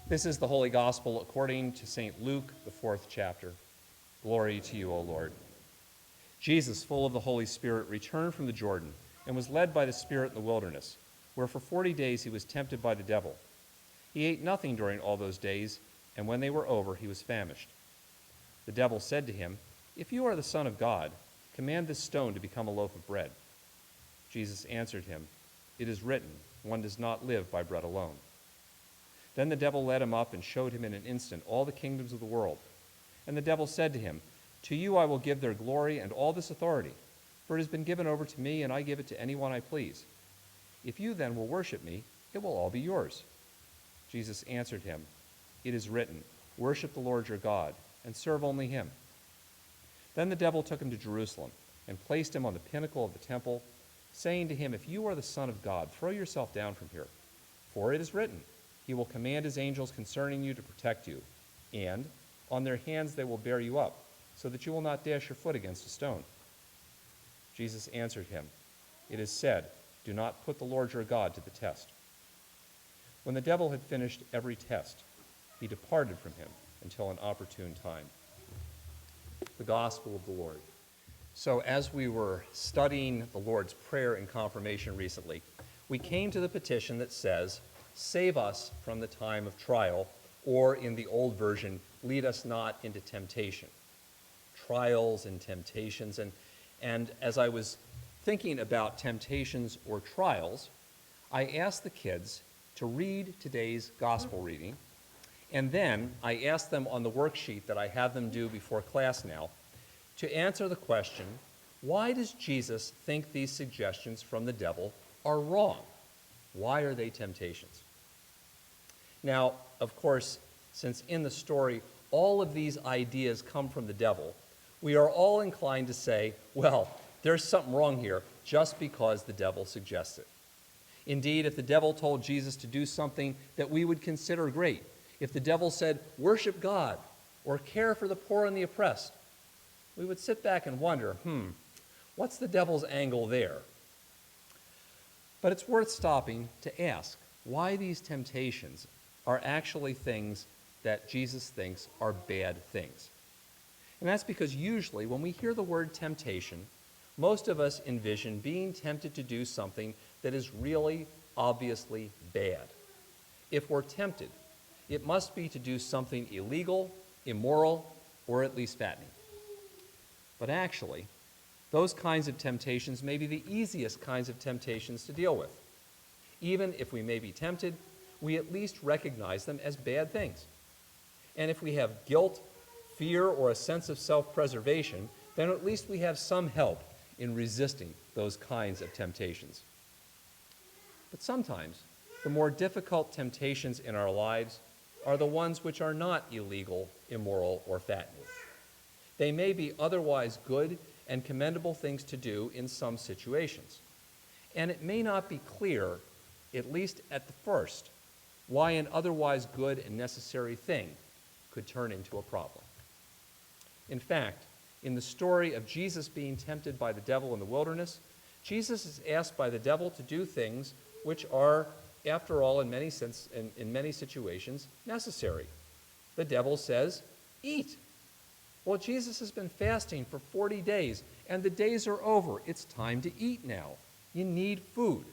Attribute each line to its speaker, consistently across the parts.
Speaker 1: This is the Holy Gospel according to St. Luke, the 4th chapter. Glory to you, O Lord. Jesus, full of the Holy Spirit, returned from the Jordan and was led by the Spirit in the wilderness, where for 40 days he was tempted by the devil. He ate nothing during all those days, and when they were over, he was famished. The devil said to him, "If you are the Son of God, command this stone to become a loaf of bread." Jesus answered him, "It is written, one does not live by bread alone." Then the devil led him up and showed him in an instant all the kingdoms of the world. And the devil said to him, "To you I will give their glory and all this authority, for it has been given over to me, and I give it to anyone I please. If you then will worship me, it will all be yours." Jesus answered him, "It is written, worship the Lord your God, and serve only him." Then the devil took him to Jerusalem and placed him on the pinnacle of the temple, saying to him, "If you are the Son of God, throw yourself down from here. For it is written, he will command his angels concerning you to protect you, and on their hands they will bear you up, so that you will not dash your foot against a stone." Jesus answered him, "It is said, do not put the Lord your God to the test." When the devil had finished every test, he departed from him until an opportune time. The Gospel of the Lord. So as we were studying the Lord's Prayer in confirmation recently, we came to the petition that says, "Save us from the time of trial," or in the old version, "Lead us not into temptation." Trials and temptations. And as I was thinking about temptations or trials, I asked the kids to read today's gospel reading, and then I asked them on the worksheet that I have them do before class now to answer the question, why does Jesus think these suggestions from the devil are wrong? Why are they temptations? Now, of course, since in the story all of these ideas come from the devil, we are all inclined to say, well, there's something wrong here just because the devil suggests it. Indeed, if the devil told Jesus to do something that we would consider great, if the devil said, worship God or care for the poor and the oppressed, we would sit back and wonder, what's the devil's angle there? But it's worth stopping to ask why these temptations are actually things that Jesus thinks are bad things. And that's because usually when we hear the word temptation, most of us envision being tempted to do something that is really obviously bad. If we're tempted, it must be to do something illegal, immoral, or at least fattening. But actually, those kinds of temptations may be the easiest kinds of temptations to deal with. Even if we may be tempted, we at least recognize them as bad things. And if we have guilt, fear, or a sense of self-preservation, then at least we have some help in resisting those kinds of temptations. But sometimes, the more difficult temptations in our lives are the ones which are not illegal, immoral, or fattening. They may be otherwise good and commendable things to do in some situations. And it may not be clear, at least at the first, why an otherwise good and necessary thing could turn into a problem. In fact, in the story of Jesus being tempted by the devil in the wilderness, Jesus is asked by the devil to do things which are, after all, in many situations, necessary. The devil says, "Eat." Well, Jesus has been fasting for 40 days, and the days are over. It's time to eat now. You need food.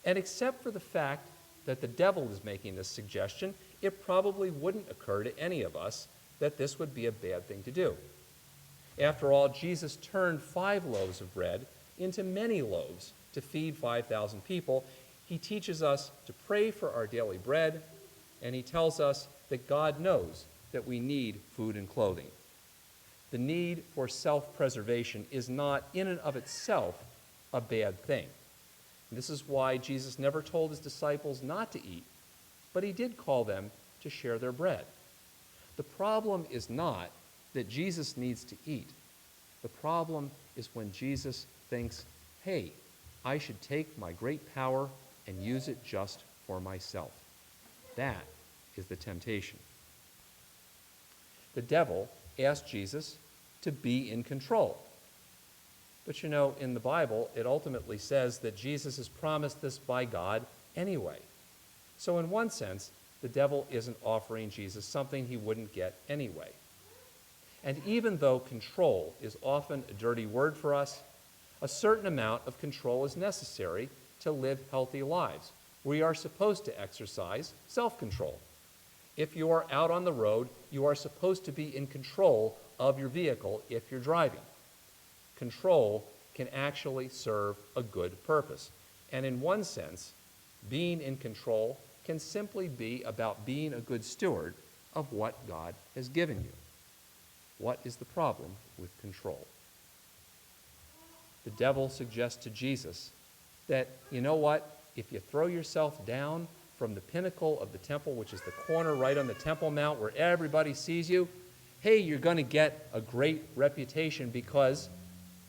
Speaker 1: And except for the fact that the devil is making this suggestion, it probably wouldn't occur to any of us that this would be a bad thing to do. After all, Jesus turned 5 loaves of bread into many loaves to feed 5,000 people. He teaches us to pray for our daily bread, and he tells us that God knows that we need food and clothing. The need for self-preservation is not in and of itself a bad thing. And this is why Jesus never told his disciples not to eat, but he did call them to share their bread. The problem is not that Jesus needs to eat. The problem is when Jesus thinks, hey, I should take my great power and use it just for myself. That is the temptation. The devil asked Jesus to be in control. But you know, in the Bible, it ultimately says that Jesus is promised this by God anyway. So in one sense, the devil isn't offering Jesus something he wouldn't get anyway. And even though control is often a dirty word for us, a certain amount of control is necessary to live healthy lives. We are supposed to exercise self-control. If you are out on the road, you are supposed to be in control of your vehicle if you're driving. Control can actually serve a good purpose. And in one sense, being in control can simply be about being a good steward of what God has given you. What is the problem with control? The devil suggests to Jesus that, you know what, if you throw yourself down from the pinnacle of the temple, which is the corner right on the Temple Mount where everybody sees you, hey, you're going to get a great reputation because,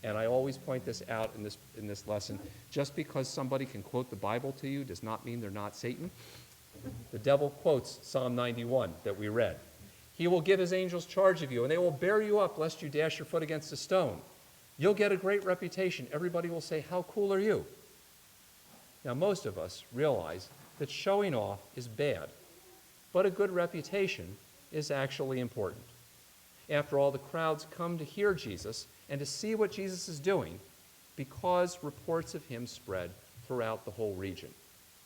Speaker 1: and I always point this out in this lesson, just because somebody can quote the Bible to you does not mean they're not Satan. The devil quotes Psalm 91 that we read. He will give his angels charge of you, and they will bear you up lest you dash your foot against a stone. You'll get a great reputation. Everybody will say, how cool are you? Now, most of us realize that showing off is bad, but a good reputation is actually important. After all, the crowds come to hear Jesus and to see what Jesus is doing because reports of him spread throughout the whole region.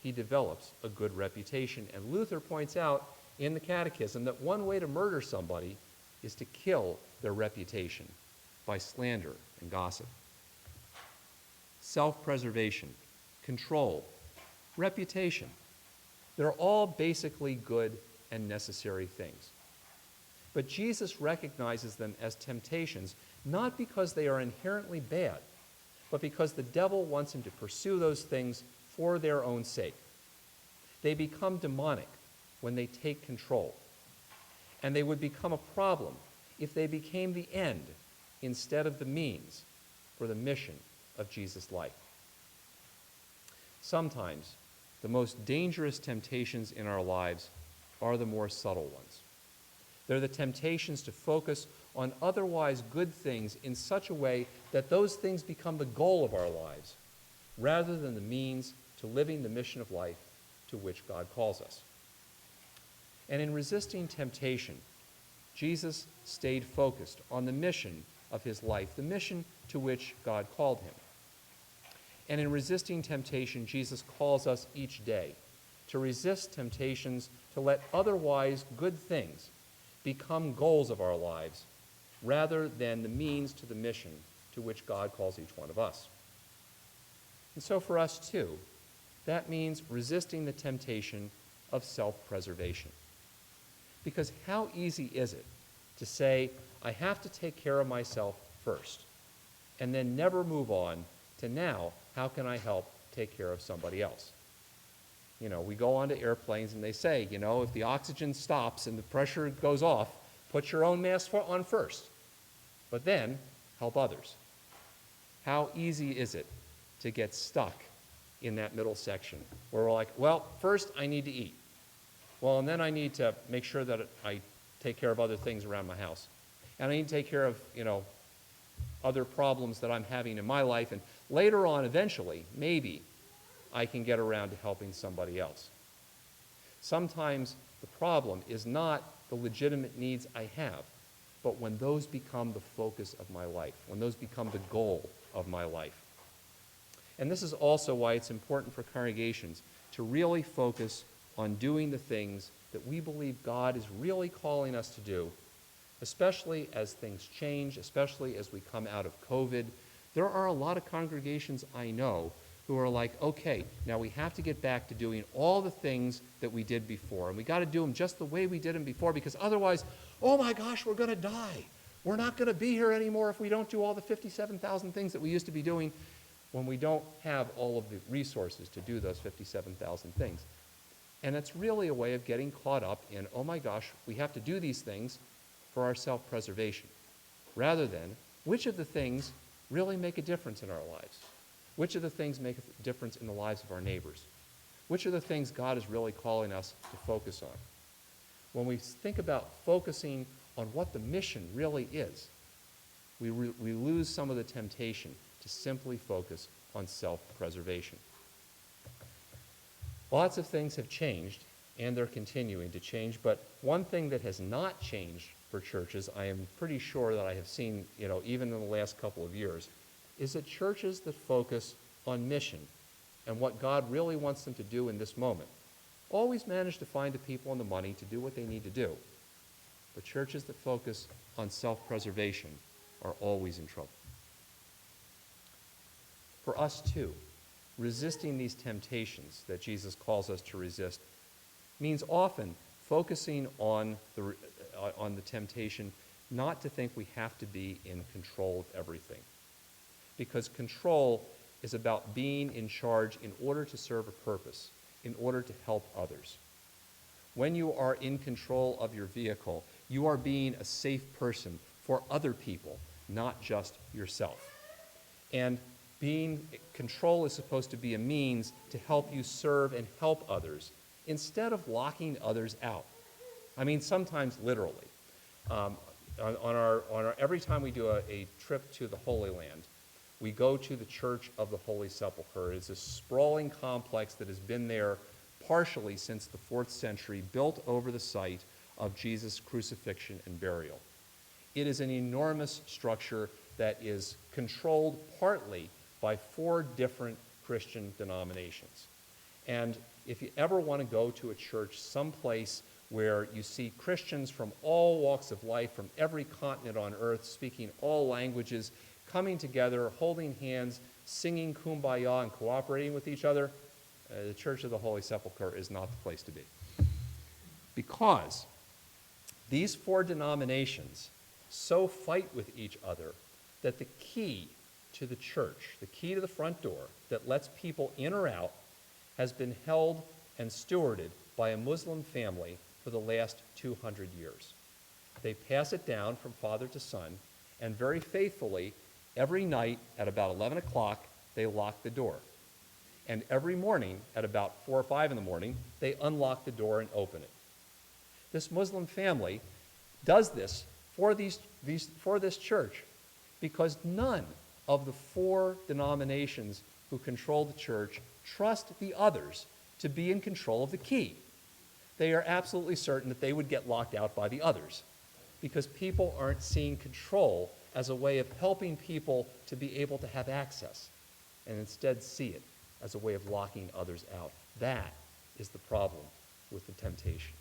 Speaker 1: He develops a good reputation, and Luther points out in the Catechism that one way to murder somebody is to kill their reputation by slander and gossip. Self-preservation, control, reputation, they're all basically good and necessary things. But Jesus recognizes them as temptations, not because they are inherently bad, but because the devil wants him to pursue those things for their own sake. They become demonic when they take control, and they would become a problem if they became the end instead of the means for the mission of Jesus' life. Sometimes the most dangerous temptations in our lives are the more subtle ones. They're the temptations to focus on otherwise good things in such a way that those things become the goal of our lives, rather than the means to living the mission of life to which God calls us. And in resisting temptation, Jesus stayed focused on the mission of his life, the mission to which God called him. And in resisting temptation, Jesus calls us each day to resist temptations to let otherwise good things become goals of our lives rather than the means to the mission to which God calls each one of us. And so for us too, that means resisting the temptation of self-preservation. Because how easy is it to say, I have to take care of myself first, and then never move on to now, how can I help take care of somebody else? You know, we go onto airplanes and they say, you know, if the oxygen stops and the pressure goes off, put your own mask on first, but then help others. How easy is it to get stuck in that middle section where we're like, well, first I need to eat. Well, and then I need to make sure that I take care of other things around my house. And I need to take care of, you know, other problems that I'm having in my life. And later on, eventually, maybe, I can get around to helping somebody else. Sometimes the problem is not the legitimate needs I have, but when those become the focus of my life, when those become the goal of my life. And this is also why it's important for congregations to really focus on doing the things that we believe God is really calling us to do, especially as things change, especially as we come out of COVID. There are a lot of congregations I know who are like, okay, now we have to get back to doing all the things that we did before, and we got to do them just the way we did them before, because otherwise, oh my gosh, we're going to die. We're not going to be here anymore if we don't do all the 57,000 things that we used to be doing, when we don't have all of the resources to do those 57,000 things. And it's really a way of getting caught up in, oh my gosh, we have to do these things for our self-preservation, rather than which of the things really make a difference in our lives? Which of the things make a difference in the lives of our neighbors? Which are the things God is really calling us to focus on? When we think about focusing on what the mission really is, we lose some of the temptation to simply focus on self-preservation. Lots of things have changed and they're continuing to change. But one thing that has not changed for churches, I am pretty sure that I have seen, even in the last couple of years, is that churches that focus on mission and what God really wants them to do in this moment always manage to find the people and the money to do what they need to do. But churches that focus on self-preservation are always in trouble. For us too, resisting these temptations that Jesus calls us to resist means often focusing on the temptation not to think we have to be in control of everything. Because control is about being in charge in order to serve a purpose, in order to help others. When you are in control of your vehicle, you are being a safe person for other people, not just yourself. And control is supposed to be a means to help you serve and help others instead of locking others out. I mean, sometimes literally. Every time we do a trip to the Holy Land, we go to the Church of the Holy Sepulchre. It's a sprawling complex that has been there partially since the 4th century, built over the site of Jesus' crucifixion and burial. It is an enormous structure that is controlled partly by 4 different Christian denominations. And if you ever want to go to a church someplace where you see Christians from all walks of life, from every continent on earth, speaking all languages, coming together, holding hands, singing Kumbaya and cooperating with each other, the Church of the Holy Sepulchre is not the place to be. Because these 4 denominations so fight with each other that the key to the church, the key to the front door that lets people in or out, has been held and stewarded by a Muslim family for the last 200 years. They pass it down from father to son, and very faithfully, every night at about 11 o'clock, they lock the door. And every morning at about 4 or 5 in the morning, they unlock the door and open it. This Muslim family does this for this church because none of the 4 denominations who control the church trust the others to be in control of the key. They are absolutely certain that they would get locked out by the others because people aren't seeing control as a way of helping people to be able to have access, and instead see it as a way of locking others out. That is the problem with the temptation.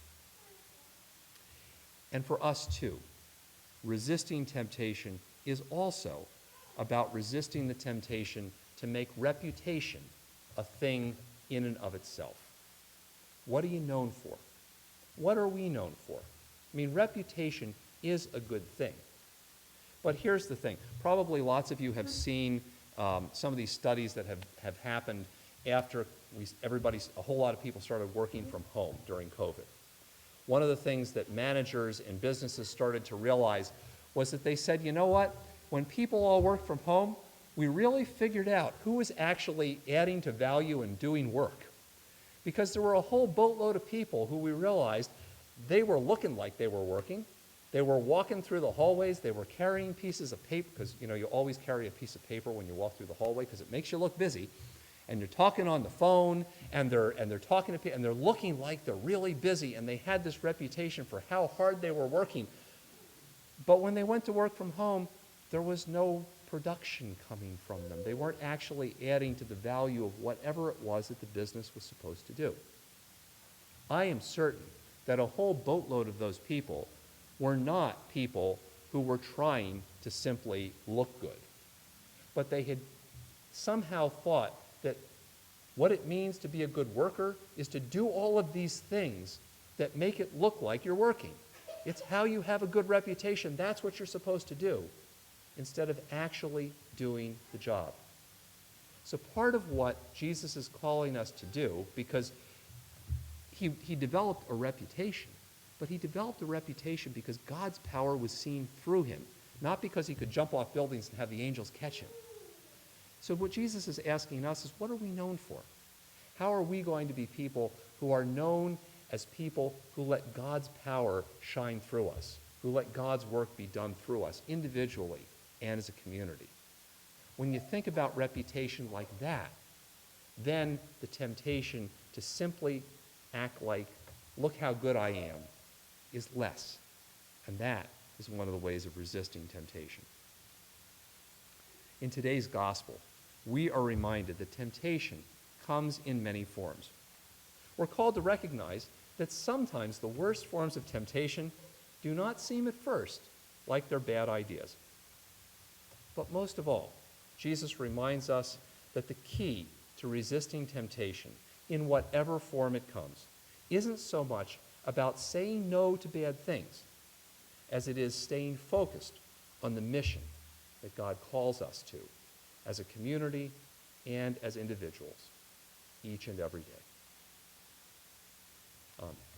Speaker 1: And for us too, resisting temptation is also about resisting the temptation to make reputation a thing in and of itself. What are you known for? What are we known for? I mean, reputation is a good thing. But here's the thing. Probably lots of you have seen some of these studies that have happened after a whole lot of people started working from home during COVID. One of the things that managers and businesses started to realize was that they said, you know what? When people all work from home, we really figured out who was actually adding to value and doing work. Because there were a whole boatload of people who we realized they were looking like they were working. They were walking through the hallways. They were carrying pieces of paper, because you always carry a piece of paper when you walk through the hallway because it makes you look busy. And you're talking on the phone, and they're talking to people, and they're looking like they're really busy, and they had this reputation for how hard they were working. But when they went to work from home, there was no production coming from them. They weren't actually adding to the value of whatever it was that the business was supposed to do. I am certain that a whole boatload of those people were not people who were trying to simply look good, but they had somehow thought that what it means to be a good worker is to do all of these things that make it look like you're working. It's how you have a good reputation. That's what you're supposed to do, instead of actually doing the job. So part of what Jesus is calling us to do, because he developed a reputation, but he developed a reputation because God's power was seen through him, not because he could jump off buildings and have the angels catch him. So what Jesus is asking us is, what are we known for? How are we going to be people who are known as people who let God's power shine through us, who let God's work be done through us individually and as a community? When you think about reputation like that, then the temptation to simply act like look how good I am, is less. And that is one of the ways of resisting temptation. In today's gospel, we are reminded that temptation comes in many forms. We're called to recognize that sometimes the worst forms of temptation do not seem at first like they're bad ideas. But most of all, Jesus reminds us that the key to resisting temptation, in whatever form it comes, isn't so much about saying no to bad things as it is staying focused on the mission that God calls us to as a community and as individuals each and every day. Amen.